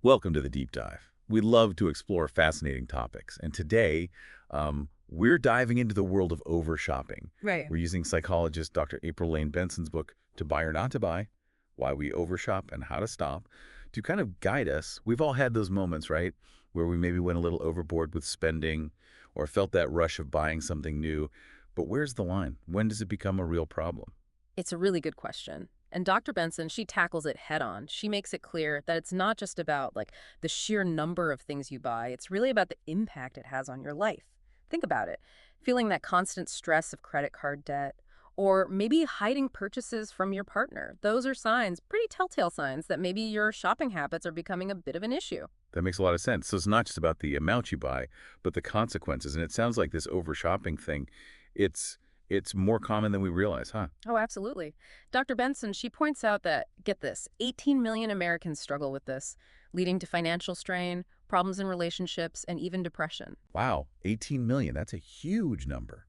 Welcome to the Deep Dive. We love to explore fascinating topics, and today we're diving into the world of over-shopping. Right. We're using psychologist Dr. April Lane Benson's book, To Buy or Not to Buy, Why We Overshop and How to Stop, to kind of guide us. We've all had those moments, right, where we maybe went a little overboard with spending or felt that rush of buying something new. But where's the line? When does it become a real problem? It's a really good question. And Dr. Benson, she tackles it head on. She makes it clear that it's not just about the sheer number of things you buy. It's really about the impact it has on your life. Think about it. Feeling that constant stress of credit card debt, or maybe hiding purchases from your partner. Those are signs, pretty telltale signs that maybe your shopping habits are becoming a bit of an issue. That makes a lot of sense. So it's not just about the amount you buy, but the consequences. And it sounds like this over-shopping thing, it's it's more common than we realize, huh? Oh, absolutely. Dr. Benson, she points out that, get this, 18 million Americans struggle with this, leading to financial strain, problems in relationships, and even depression. Wow, 18 million. That's a huge number.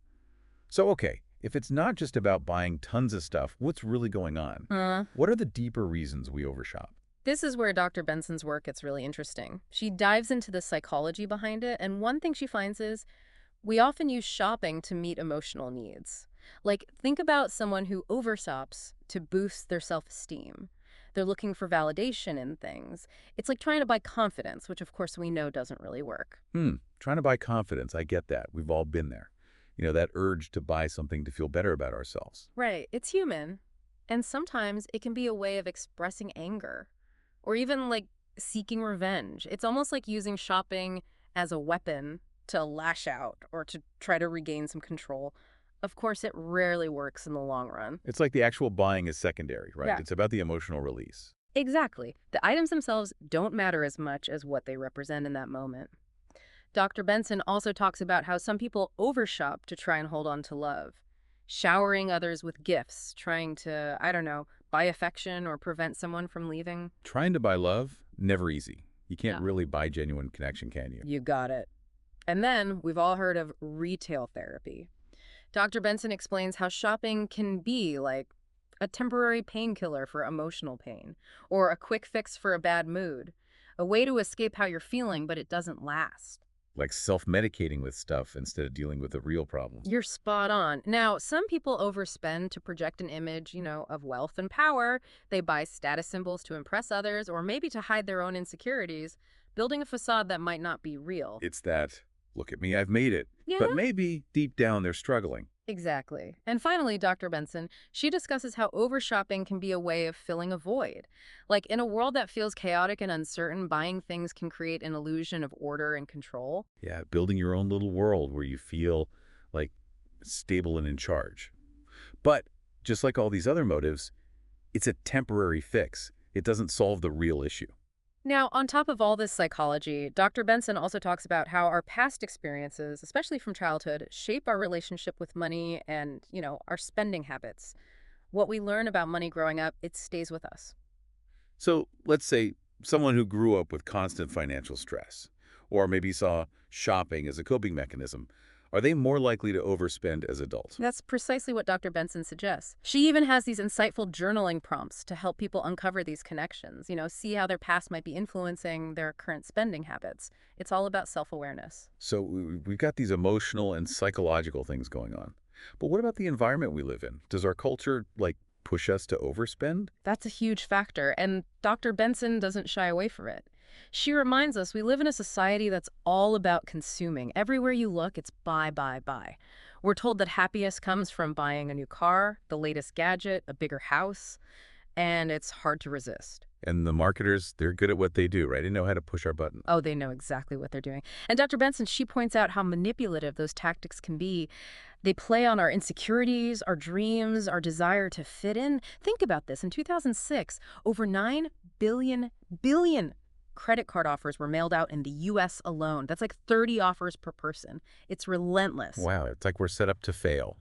So, okay, if it's not just about buying tons of stuff, what's really going on? Uh, What are the deeper reasons we overshop? this is where Dr. Benson's work gets really interesting. She dives into the psychology behind it, and one thing she finds is we often use shopping to meet emotional needs. Like, think about someone who overshops to boost their self-esteem. They're looking for validation in things. It's like trying to buy confidence, which of course we know doesn't really work. Trying to buy confidence. I get that. We've all been there. You know, that urge to buy something to feel better about ourselves. Right, it's human. And sometimes it can be a way of expressing anger or even seeking revenge. It's almost like using shopping as a weapon to lash out or to try to regain some control. Of course, it rarely works in the long run. It's like the actual buying is secondary, right? Yeah. It's about the emotional release. Exactly. The items themselves don't matter as much as what they represent in that moment. Dr. Benson also talks about how some people overshop to try and hold on to love, showering others with gifts, trying to, I don't know, buy affection or prevent someone from leaving. Trying to buy love, never easy. You can't No, really buy genuine connection, can you? you got it. And then we've all heard of retail therapy. Dr. Benson explains how shopping can be like a temporary painkiller for emotional pain, or a quick fix for a bad mood, a way to escape how you're feeling, but it doesn't last. Like self-medicating with stuff instead of dealing with the real problem. You're spot on. Now, some people overspend to project an image, of wealth and power. They buy status symbols to impress others, or maybe to hide their own insecurities, building a facade that might not be real. It's that, look at me, I've made it. Yeah. But maybe deep down they're struggling. Exactly. And finally, Dr. Benson, she discusses how overshopping can be a way of filling a void. Like, in a world that feels chaotic and uncertain, buying things can create an illusion of order and control. Yeah, building your own little world where you feel like stable and in charge. But just like all these other motives, it's a temporary fix. It doesn't solve the real issue. Now, on top of all this psychology, Dr. Benson also talks about how our past experiences, especially from childhood, shape our relationship with money and, our spending habits. What we learn about money growing up, it stays with us. So let's say someone who grew up with constant financial stress, or maybe saw shopping as a coping mechanism, are they more likely to overspend as adults? That's precisely what Dr. Benson suggests. She even has these insightful journaling prompts to help people uncover these connections, see how their past might be influencing their current spending habits. It's all about self-awareness. So we've got these emotional and psychological things going on. But what about the environment we live in? Does our culture, push us to overspend? That's a huge factor, and Dr. Benson doesn't shy away from it. She reminds us we live in a society that's all about consuming. Everywhere you look, it's buy, buy, buy. We're told that happiness comes from buying a new car, the latest gadget, a bigger house, and it's hard to resist. And the marketers, they're good at what they do, right? They know how to push our button. Oh, they know exactly what they're doing. And Dr. Benson, she points out how manipulative those tactics can be. They play on our insecurities, our dreams, our desire to fit in. Think about this. In 2006, over 9 billion credit card offers were mailed out in the U.S. alone. That's like 30 offers per person. It's relentless. Wow, it's like we're set up to fail.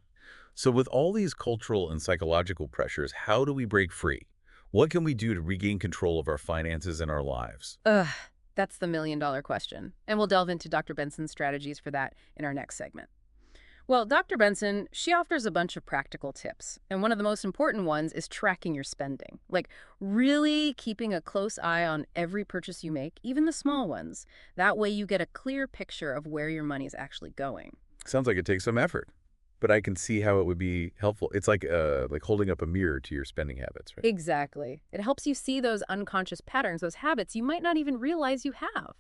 So with all these cultural and psychological pressures, how do we break free? What can we do to regain control of our finances and our lives? Ugh, that's the million-dollar question. And we'll delve into Dr. Benson's strategies for that in our next segment. Well, Dr. Benson, she offers a bunch of practical tips. And one of the most important ones is tracking your spending. Like, really keeping a close eye on every purchase you make, even the small ones. That way you get a clear picture of where your money is actually going. Sounds like it takes some effort, but I can see how it would be helpful. It's like holding up a mirror to your spending habits, right? Exactly. It helps you see those unconscious patterns, those habits you might not even realize you have.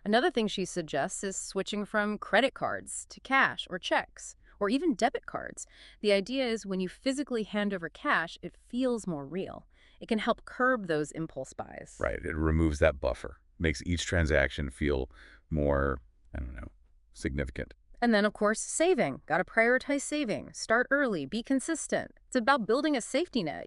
Another thing she suggests is switching from credit cards to cash or checks, or even debit cards. The idea is when you physically hand over cash, it feels more real. It can help curb those impulse buys. Right. It removes that buffer, makes each transaction feel more, I don't know, significant. And then, of course, saving. Got to prioritize saving. Start early, be consistent. It's about building a safety net,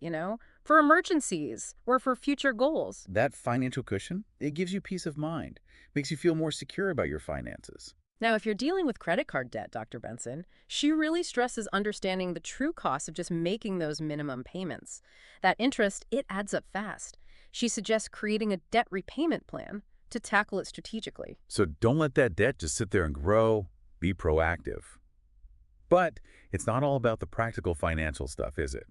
for emergencies or for future goals. That financial cushion, it gives you peace of mind, makes you feel more secure about your finances. Now, if you're dealing with credit card debt, Dr. Benson, she really stresses understanding the true cost of just making those minimum payments. That interest, it adds up fast. She suggests creating a debt repayment plan to tackle it strategically. So don't let that debt just sit there and grow. Be proactive. But it's not all about the practical financial stuff, is it?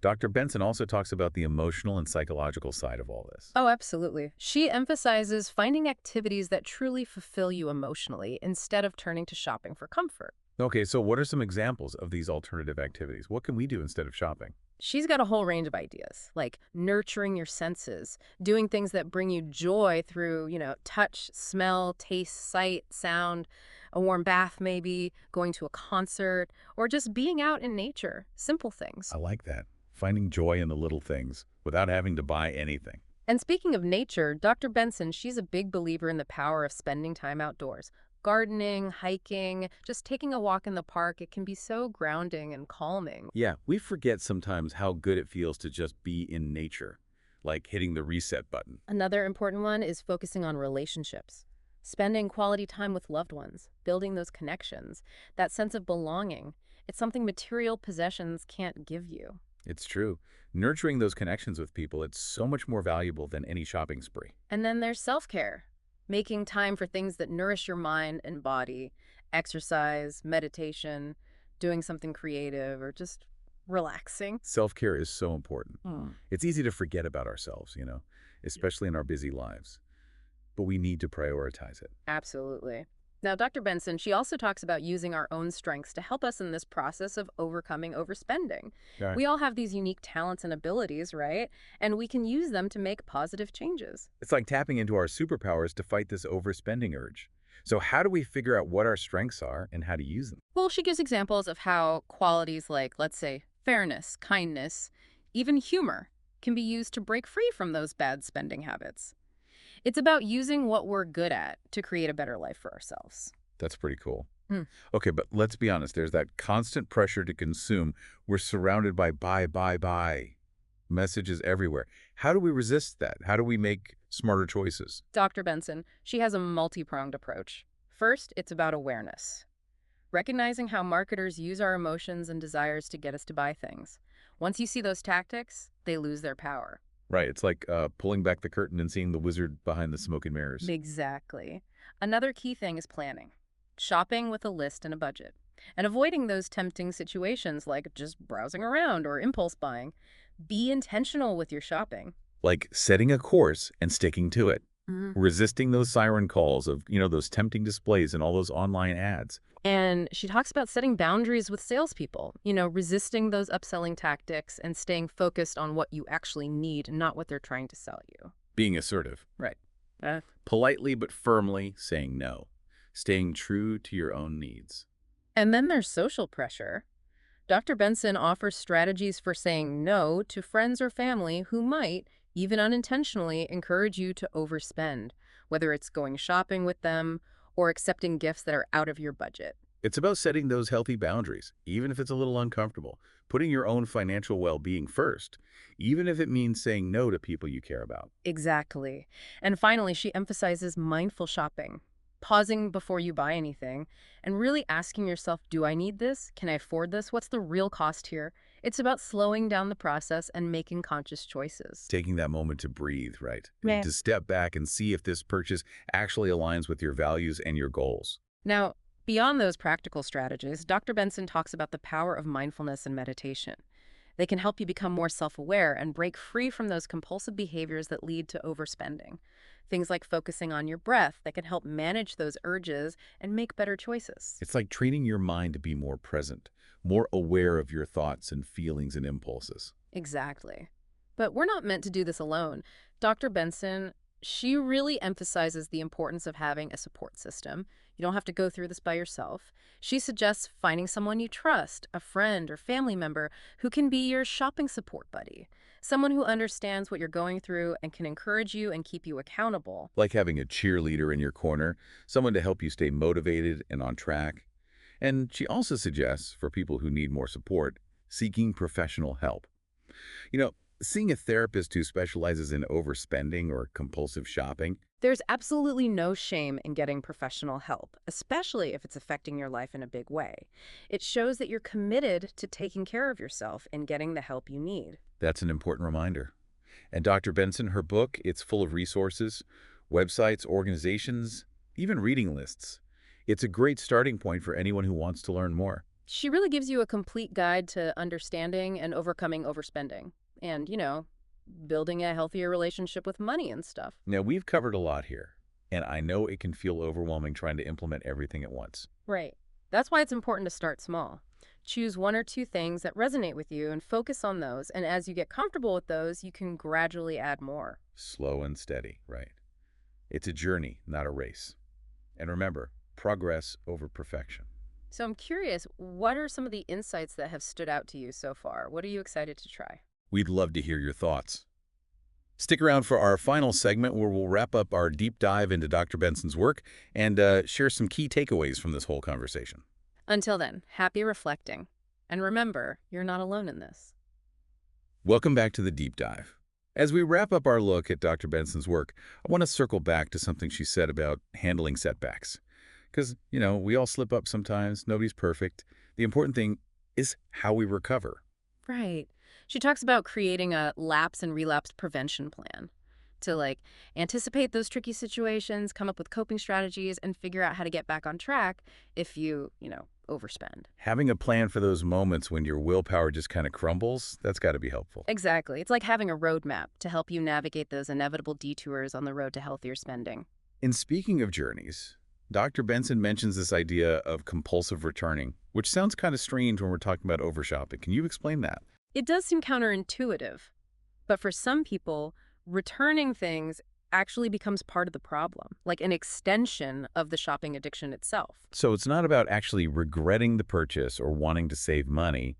Dr. Benson also talks about the emotional and psychological side of all this. Oh, absolutely. She emphasizes finding activities that truly fulfill you emotionally instead of turning to shopping for comfort. Okay, so what are some examples of these alternative activities? What can we do instead of shopping? She's got a whole range of ideas, like nurturing your senses, doing things that bring you joy through, touch, smell, taste, sight, sound, a warm bath maybe, going to a concert, or just being out in nature. Simple things. I like that. Finding joy in the little things without having to buy anything. And speaking of nature, Dr. Benson, she's a big believer in the power of spending time outdoors. Gardening, hiking, just taking a walk in the park, it can be so grounding and calming. Yeah, we forget sometimes how good it feels to just be in nature, like hitting the reset button. Another important one is focusing on relationships. Spending quality time with loved ones, building those connections, that sense of belonging. It's something material possessions can't give you. It's true. Nurturing those connections with people, it's so much more valuable than any shopping spree. And then there's self-care, making time for things that nourish your mind and body, exercise, meditation, doing something creative, or just relaxing. Self-care is so important. Mm. It's easy to forget about ourselves, especially in our busy lives. But we need to prioritize it. Absolutely. Now, Dr. Benson, she also talks about using our own strengths to help us in this process of overcoming overspending. Okay. We all have these unique talents and abilities, right? And we can use them to make positive changes. It's like tapping into our superpowers to fight this overspending urge. So how do we figure out what our strengths are and how to use them? Well, she gives examples of how qualities like, let's say, fairness, kindness, even humor can be used to break free from those bad spending habits. It's about using what we're good at to create a better life for ourselves. That's pretty cool. Hmm. Okay, but let's be honest. There's that constant pressure to consume. We're surrounded by buy messages everywhere. How do we resist that? How do we make smarter choices? Dr. Benson, she has a multi-pronged approach. First, it's about awareness. Recognizing how marketers use our emotions and desires to get us to buy things. Once you see those tactics, they lose their power. Right. It's like pulling back the curtain and seeing the wizard behind the smoke and mirrors. Exactly. Another key thing is planning. Shopping with a list and a budget. And avoiding those tempting situations like just browsing around or impulse buying. Be intentional with your shopping. Like setting a course and sticking to it. Mhm. Resisting those siren calls of, those tempting displays and all those online ads. And she talks about setting boundaries with salespeople, resisting those upselling tactics and staying focused on what you actually need, not what they're trying to sell you. Being assertive. Right. Politely but firmly saying no. Staying true to your own needs. And then there's social pressure. Dr. Benson offers strategies for saying no to friends or family who might, even unintentionally, encourage you to overspend, whether it's going shopping with them or accepting gifts that are out of your budget. It's about setting those healthy boundaries, even if it's a little uncomfortable. Putting your own financial well-being first, even if it means saying no to people you care about. Exactly. And finally, she emphasizes mindful shopping, pausing before you buy anything, and really asking yourself, do I need this? Can I afford this? What's the real cost here? It's about slowing down the process and making conscious choices. Taking that moment to breathe, right? Yeah. To step back and see if this purchase actually aligns with your values and your goals. Now, Beyond those practical strategies, Dr. Benson talks about the power of mindfulness and meditation. They can help you become more self-aware and break free from those compulsive behaviors that lead to overspending. Things like focusing on your breath that can help manage those urges and make better choices. It's like training your mind to be more present, more aware of your thoughts and feelings and impulses. Exactly. But we're not meant to do this alone. Dr. Benson, she really emphasizes the importance of having a support system. You don't have to go through this by yourself. She suggests finding someone you trust, a friend or family member who can be your shopping support buddy, someone who understands what you're going through and can encourage you and keep you accountable. Like having a cheerleader in your corner, someone to help you stay motivated and on track. And she also suggests, for people who need more support, seeking professional help. You know, seeing a therapist who specializes in overspending or compulsive shopping, There's absolutely no shame in getting professional help, especially if it's affecting your life in a big way. It shows that you're committed to taking care of yourself and getting the help you need. that's an important reminder. And Dr. Benson, her book, it's full of resources, websites, organizations, even reading lists. It's a great starting point for anyone who wants to learn more. She really gives you a complete guide to understanding and overcoming overspending and, building a healthier relationship with money and stuff. Now, we've covered a lot here, and I know it can feel overwhelming trying to implement everything at once. Right. That's why it's important to start small. Choose one or two things that resonate with you and focus on those. And as you get comfortable with those, you can gradually add more. Slow and steady, right? It's a journey, not a race. And remember, progress over perfection. So I'm curious, what are some of the insights that have stood out to you so far? What are you excited to try? We'd love to hear your thoughts. Stick around for our final segment where we'll wrap up our deep dive into Dr. Benson's work and share some key takeaways from this whole conversation. Until then, happy reflecting. And remember, you're not alone in this. Welcome back to the deep dive. As we wrap up our look at Dr. Benson's work, I want to circle back to something she said about handling setbacks. Because, we all slip up sometimes. Nobody's perfect. The important thing is how we recover. Right. She talks about creating a lapse and relapse prevention plan to anticipate those tricky situations, come up with coping strategies, and figure out how to get back on track if you overspend. Having a plan for those moments when your willpower just kind of crumbles, that's got to be helpful. Exactly. It's like having a roadmap to help you navigate those inevitable detours on the road to healthier spending. And speaking of journeys, Dr. Benson mentions this idea of compulsive returning, which sounds kind of strange when we're talking about overshopping. Can you explain that? It does seem counterintuitive, but for some people, returning things actually becomes part of the problem, like an extension of the shopping addiction itself. So it's not about actually regretting the purchase or wanting to save money.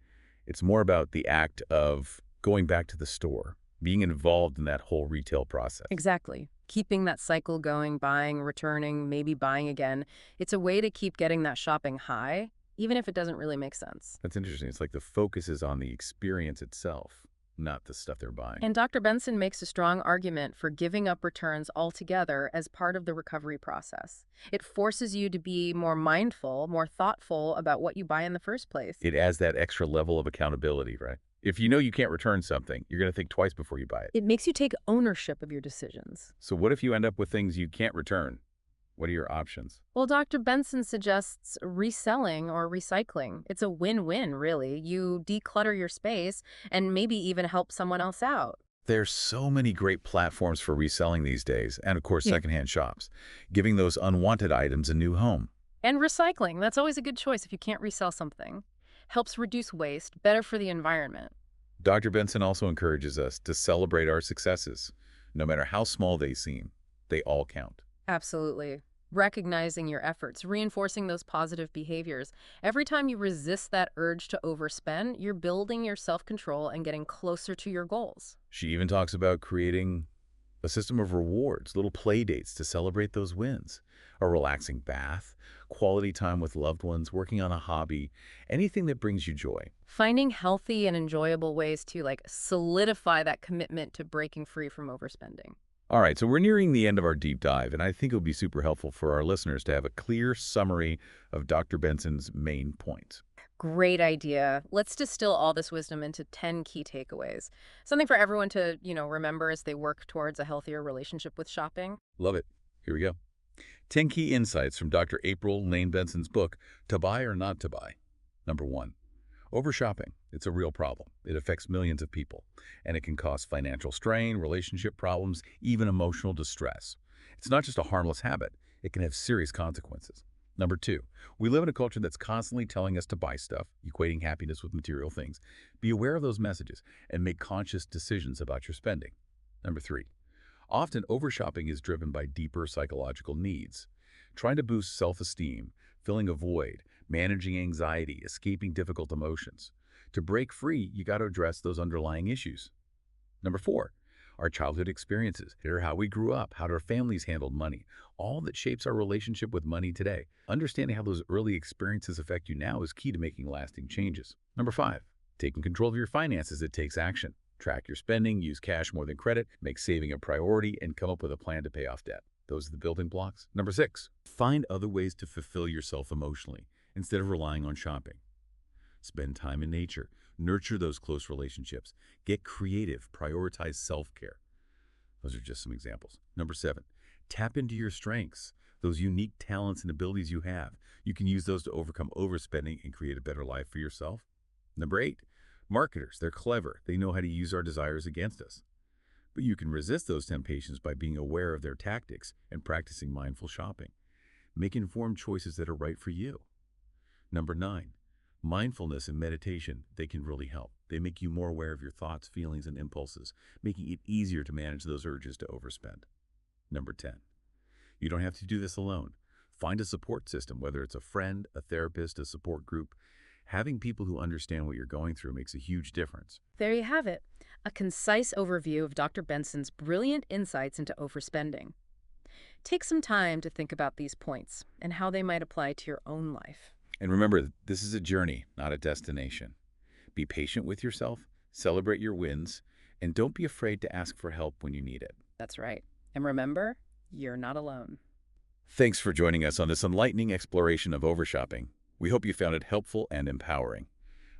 It's more about the act of going back to the store, being involved in that whole retail process. Exactly. Keeping that cycle going, buying, returning, maybe buying again. It's a way to keep getting that shopping high, even if it doesn't really make sense. That's interesting. It's like the focus is on the experience itself, not the stuff they're buying. And Dr. Benson makes a strong argument for giving up returns altogether as part of the recovery process. It forces you to be more mindful, more thoughtful about what you buy in the first place. It adds that extra level of accountability, right? If you know you can't return something, you're going to think twice before you buy it. It makes you take ownership of your decisions. So what if you end up with things you can't return? What are your options? Well, Dr. Benson suggests reselling or recycling. It's a win-win, really. You declutter your space and maybe even help someone else out. There's so many great platforms for reselling these days, and of course, secondhand shops, giving those unwanted items a new home. And recycling, that's always a good choice if you can't resell something. Helps reduce waste, better for the environment. Dr. Benson also encourages us to celebrate our successes, no matter how small they seem. They all count. Absolutely. Recognizing your efforts, reinforcing those positive behaviors. Every time you resist that urge to overspend, you're building your self-control and getting closer to your goals. She even talks about creating a system of rewards, little play dates to celebrate those wins, a relaxing bath, quality time with loved ones, working on a hobby, anything that brings you joy. Finding healthy and enjoyable ways to solidify that commitment to breaking free from overspending. All right, so we're nearing the end of our deep dive, and I think it'll be super helpful for our listeners to have a clear summary of Dr. Benson's main points. Great idea. Let's distill all this wisdom into 10 key takeaways. Something for everyone to, remember as they work towards a healthier relationship with shopping. Love it. Here we go. 10 key insights from Dr. April Lane Benson's book, To Buy or Not to Buy. Number 1. Overshopping. It's a real problem. It affects millions of people, and it can cause financial strain, relationship problems, even emotional distress. It's not just a harmless habit. It can have serious consequences. Number 2. We live in a culture that's constantly telling us to buy stuff, equating happiness with material things. Be aware of those messages and make conscious decisions about your spending. Number 3. Often, overshopping is driven by deeper psychological needs. Trying to boost self-esteem, filling a void, managing anxiety, escaping difficult emotions. To break free, you got to address those underlying issues. Number 4, our childhood experiences. Here are how we grew up, how our families handled money, all that shapes our relationship with money today. Understanding how those early experiences affect you now is key to making lasting changes. Number 5, taking control of your finances. It takes action. Track your spending, use cash more than credit, make saving a priority, and come up with a plan to pay off debt. Those are the building blocks. Number 6, find other ways to fulfill yourself emotionally instead of relying on shopping. Spend time in nature, nurture those close relationships, get creative, prioritize self-care. Those are just some examples. Number 7, tap into your strengths, those unique talents and abilities you have. You can use those to overcome overspending and create a better life for yourself. Number 8, marketers. They're clever. They know how to use our desires against us. But you can resist those temptations by being aware of their tactics and practicing mindful shopping. Make informed choices that are right for you. Number 9, mindfulness and meditation. They can really help. They make you more aware of your thoughts, feelings, and impulses, making it easier to manage those urges to overspend. Number 10, you don't have to do this alone. Find a support system, whether it's a friend, a therapist, a support group. Having people who understand what you're going through makes a huge difference. There you have it, a concise overview of Dr. Benson's brilliant insights into overspending. Take some time to think about these points and how they might apply to your own life. And remember, this is a journey, not a destination. Be patient with yourself, celebrate your wins, and don't be afraid to ask for help when you need it. That's right. And remember, you're not alone. Thanks for joining us on this enlightening exploration of overshopping. We hope you found it helpful and empowering.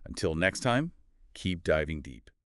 Until next time, keep diving deep.